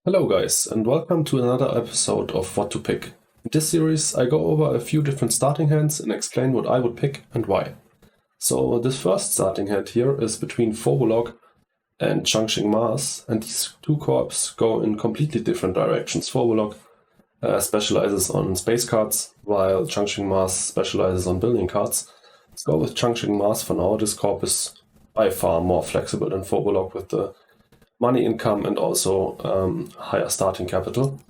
Hello guys, and welcome to another episode of What to Pick. In this series I go over a few different starting hands and explain what I would pick and why. So this first starting hand here is between Phobolog and Cheung, and these two corps go in completely different directions. Phobolog specializes on space cards, while Cheung specializes on building cards. Let's go with Cheung for now. This corp is by far more flexible than Phobolog with the money income and also higher starting capital.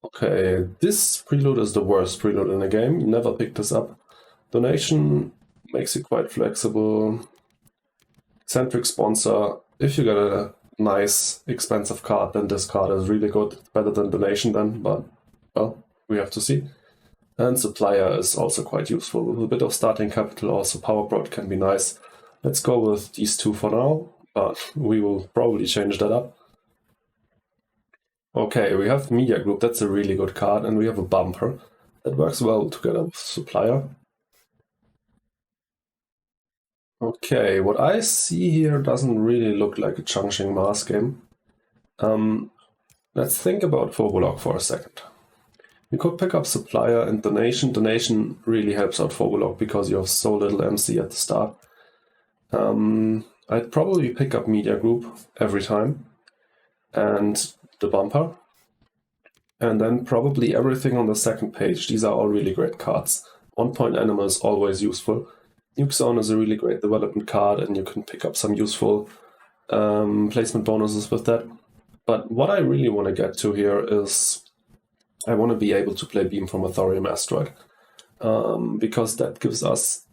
Okay, this prelude is the worst prelude in the game. Never pick this up. Donation makes it quite flexible. Inventrix sponsor. If you get a nice expensive card, then this card is really good. It's better than donation then, but well, we have to see. And supplier is also quite useful. With a bit of starting capital, also power prod can be nice. Let's go with these two for now, but we will probably change that up. Okay, we have Media Group, that's a really good card, and we have a bumper. That works well together with supplier. Okay, what I see here doesn't really look like a Cheung game. Let's think about Phobolog for a second. We could pick up supplier and donation. Donation really helps out Phobolog because you have so little MC at the start. I'd probably pick up Media Group every time, and the bumper, and then probably everything on the second page. These are all really great cards. 1 point animal is always useful. Nuke Zone is a really great development card, and you can pick up some useful placement bonuses with that. But what I really want to get to here is I want to be able to play Beam from a Thorium Asteroid, because that gives us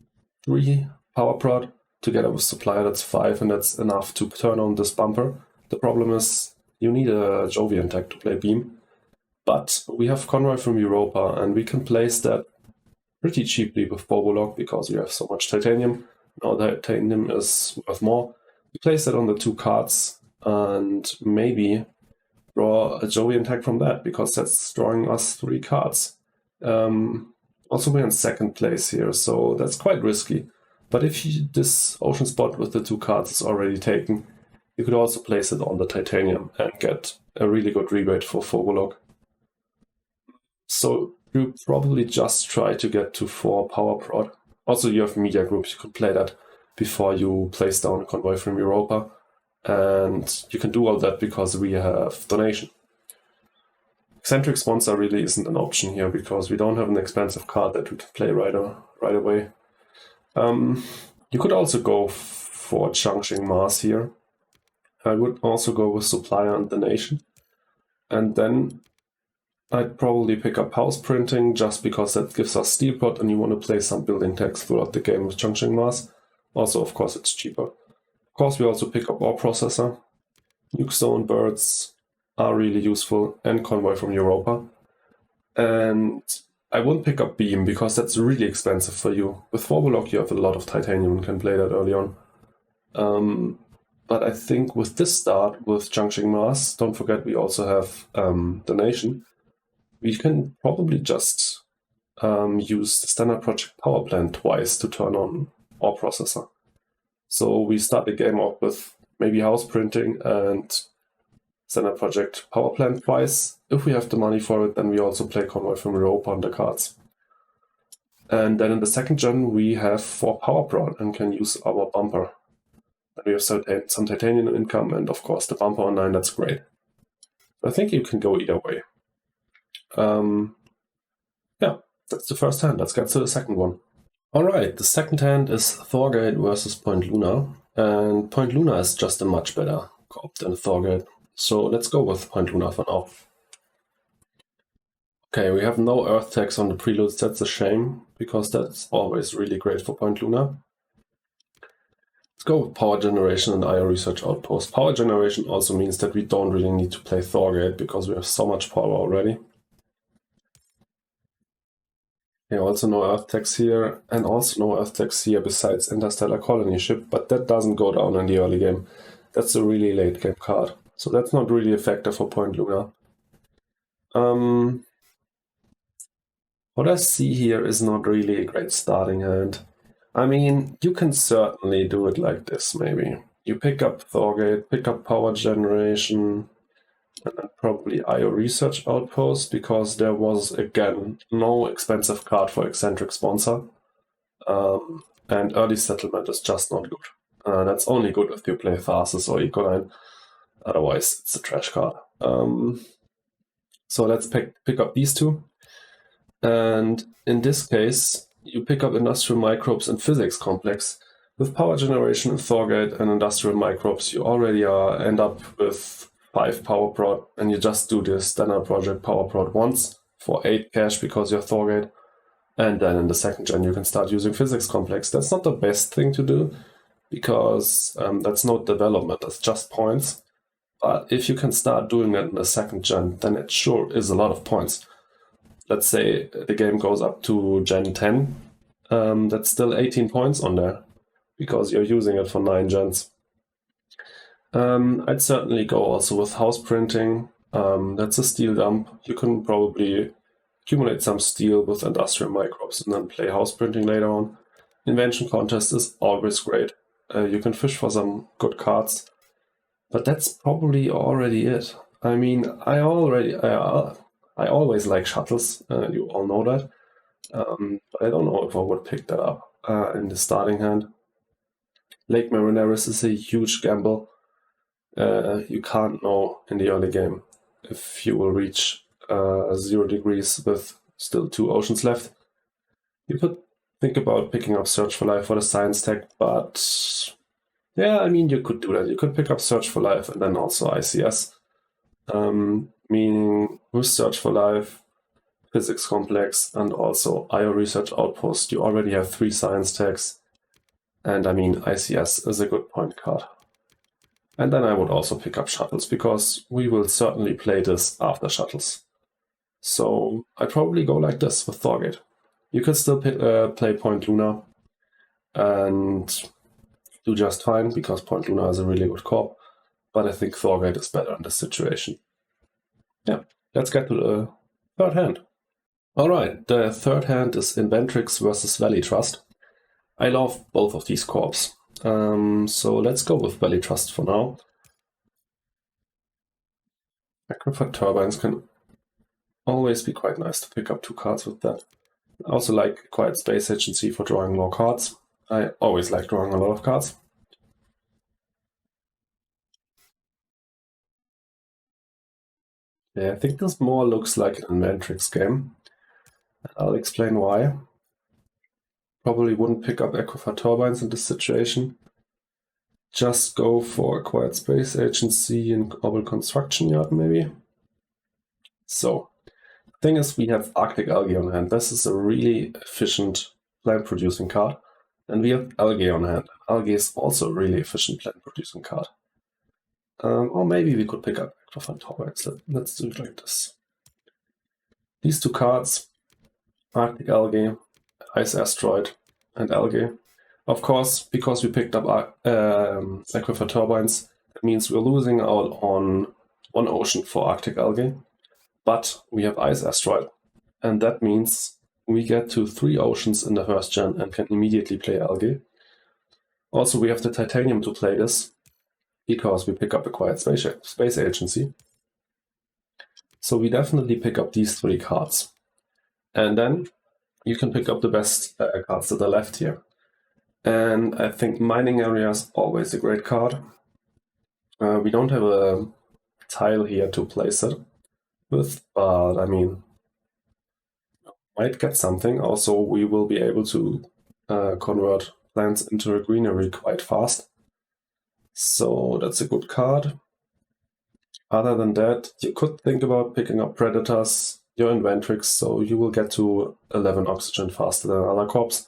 3 power prod. Together with supplier, that's 5, and that's enough to turn on this bumper. The problem is you need a Jovian tech to play Beam, but we have Convoy from Europa, and we can place that pretty cheaply with Phobolog because we have so much titanium. Now the titanium is worth more. We place that on the 2 cards and maybe draw a Jovian tech from that because that's drawing us 3 cards. Also we're in second place here, so that's quite risky. But if this ocean spot with the 2 cards is already taken, you could also place it on the titanium and get a really good rebate for Phobolog. So you probably just try to get to 4 power prod. Also you have Media Group, you could play that before you place down a Convoy from Europa. And you can do all that because we have donation. Eccentric sponsor really isn't an option here because we don't have an expensive card that we can play right away. You could also go for Cheung here. I would also go with supplier and donation. And then I'd probably pick up house printing just because that gives us steel pot and you want to play some building text throughout the game with Cheung. Also, of course, it's cheaper. Of course, we also pick up ore processor. Nuke Zone birds are really useful, and Convoy from Europa. And I wouldn't pick up Beam because that's really expensive for you. With Phobolog you have a lot of titanium and can play that early on. But I think with this start, with Cheung, don't forget we also have donation. We can probably just use the standard project power plant twice to turn on ore processor. So we start the game off with maybe house printing and standard project power plant twice. If we have the money for it, then we also play Convoy from Europa on the cards. And then in the second gen, we have 4 power prod and can use our bumper. Then we have some titanium income, and of course the bumper on 9, that's great. I think you can go either way. Yeah, that's the first hand. Let's get to the second one. Alright, the second hand is Thorgate versus Point Luna, and Point Luna is just a much better corp than Thorgate. So let's go with Point Luna for now. Okay, we have no earth tags on the preludes, that's a shame, because that's always really great for Point Luna. Let's go with power generation and IO research outpost. Power generation also means that we don't really need to play Thorgate because we have so much power already. Yeah, also no earth tags here, and also no earth tags here besides Interstellar Colony Ship, but that doesn't go down in the early game. That's a really late game card, so that's not really a factor for Point Luna. What I see here is not really a great starting hand. I mean, you can certainly do it like this, maybe. You pick up Thorgate, pick up power generation, and then probably IO Research Outpost, because there was, again, no expensive card for Eccentric Sponsor. And Early Settlement is just not good. That's only good if you play Tharsis or Ecoline. Otherwise, it's a trash card. So let's pick up these two. And in this case, you pick up Industrial Microbes and Physics Complex. With Power Generation and Thorgate and Industrial Microbes, you already end up with 5 Power Prod, and you just do the standard project Power Prod once for 8 cash because you're Thorgate. And then in the second gen, you can start using Physics Complex. That's not the best thing to do, because that's no development, that's just points. But if you can start doing that in the second gen, then it sure is a lot of points. Let's say the game goes up to Gen 10, that's still 18 points on there, because you're using it for 9 gens. I'd certainly go also with house printing. That's a steel dump. You can probably accumulate some steel with Industrial Microbes and then play house printing later on. Invention Contest is always great. You can fish for some good cards. But that's probably already it. I mean, I always like shuttles, you all know that. But I don't know if I would pick that up in the starting hand. Lake Marineris is a huge gamble. You can't know in the early game if you will reach 0 degrees with still 2 oceans left. You could think about picking up Search for Life for the science tech, but yeah, I mean, you could do that. You could pick up Search for Life and then also ICS. Meaning with Search for Life, Physics Complex, and also IO Research Outpost, you already have 3 science tags. And I mean, ICS is a good point card. And then I would also pick up shuttles, because we will certainly play this after shuttles. So I'd probably go like this with Thorgate. You could still play Point Luna and do just fine, because Point Luna is a really good corp. But I think Thorgate is better in this situation. Yeah, let's get to the third hand. Alright, the third hand is Inventrix versus Valley Trust. I love both of these corps. So let's go with Valley Trust for now. Aquifer Turbines can always be quite nice to pick up 2 cards with that. I also like Quiet Space Agency for drawing more cards. I always like drawing a lot of cards. Yeah, I think this more looks like an Inventrix game. I'll explain why. Probably wouldn't pick up Aquifer Turbines in this situation. Just go for a Quiet Space Agency and Orbital Construction Yard, maybe. So, the thing is, we have Arctic Algae on hand. This is a really efficient plant-producing card. And we have Algae on hand. Algae is also a really efficient plant-producing card. Or maybe we could pick up Aquifer Turbines. Let's do it like this. These 2 cards, Arctic Algae, Ice Asteroid, and Algae. Of course, because we picked up Aquifer Turbines, it means we're losing out on 1 ocean for Arctic Algae, but we have Ice Asteroid, and that means we get to 3 oceans in the first gen and can immediately play Algae. Also, we have the Titanium to play this, because we pick up a Quiet Space Agency. So we definitely pick up these 3 cards. And then you can pick up the best cards that are left here. And I think Mining Area is always a great card. We don't have a tile here to place it with, but I mean, might get something. Also, we will be able to convert plants into a greenery quite fast. So that's a good card. Other than that, you could think about picking up Predators, your Inventrix, so you will get to 11 oxygen faster than other corps.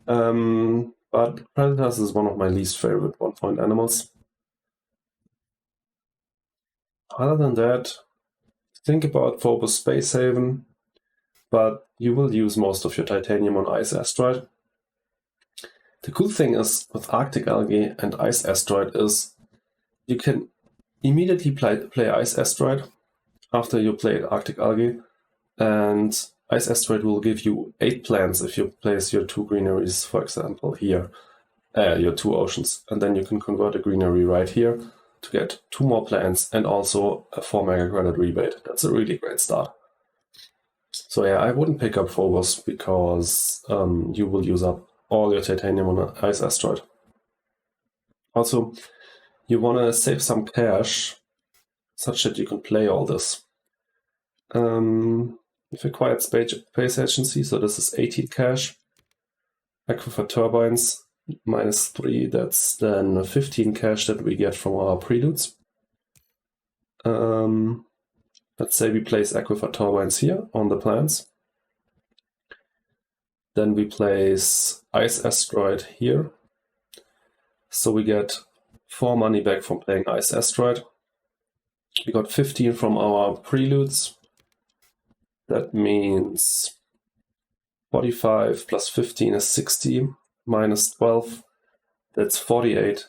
But Predators is one of my least favorite 1-point animals. Other than that, think about Phobos Space Haven, but you will use most of your Titanium on Ice Asteroid. The cool thing is with Arctic Algae and Ice Asteroid is you can immediately play Ice Asteroid after you played Arctic Algae, and Ice Asteroid will give you 8 plants if you place your 2 greeneries, for example, here, your 2 oceans, and then you can convert a greenery right here. to get 2 more plants and also a 4 mega credit rebate. That's a really great start. So yeah, I wouldn't pick up Phobos because you will use up all your titanium on an ice asteroid. Also, you want to save some cash such that you can play all this. We've acquired space agency, so this is 18 cash. Aquifer turbines, -3, that's then 15 cash that we get from our preludes. Let's say we place Aquifer turbines here on the plans. Then we place Ice Asteroid here. So we get 4 money back from playing Ice Asteroid. We got 15 from our preludes. That means 45 plus 15 is 60, minus 12, that's 48,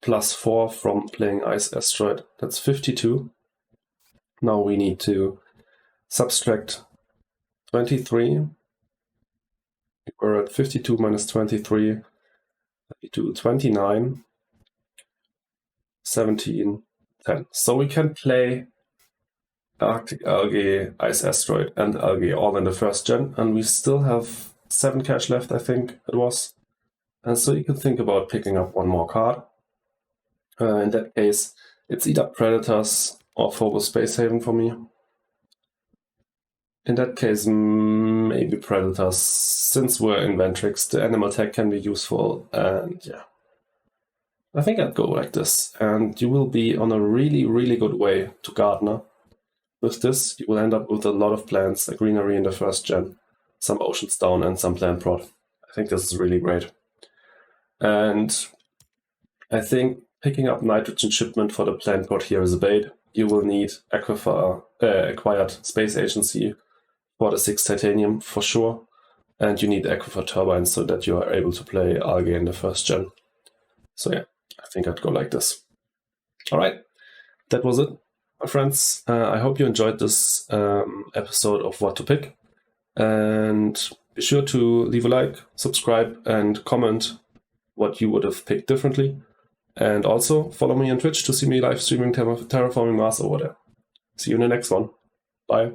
plus 4 from playing Ice Asteroid, that's 52. Now we need to subtract 23. We're at 52 minus 23, 29, 17, 10. So we can play Arctic Algae, Ice Asteroid, and Algae all in the first gen, and we still have 7 cash left, I think it was. And so you can think about picking up 1 more card. In that case, it's either Predators or Phobos Space Haven for me. In that case, maybe Predators, since we're Inventrix, the animal tech can be useful, and yeah. I think I'd go like this, and you will be on a really, really good way to Gardener. With this, you will end up with a lot of plants, a greenery in the first gen, some oceans down, and some plant prod. I think this is really great. And I think picking up nitrogen shipment for the plant prod here is a bait. You will need acquired space agency for the 6 titanium for sure, and you need Aquifer turbines so that you are able to play Algae in the first gen. So yeah, I think I'd go like this. All right, that was it, my friends. I hope you enjoyed this episode of What to Pick, and be sure to leave a like, subscribe, and comment what you would have picked differently. And also follow me on Twitch to see me live streaming Terraforming Mars over there. See you in the next one. Bye.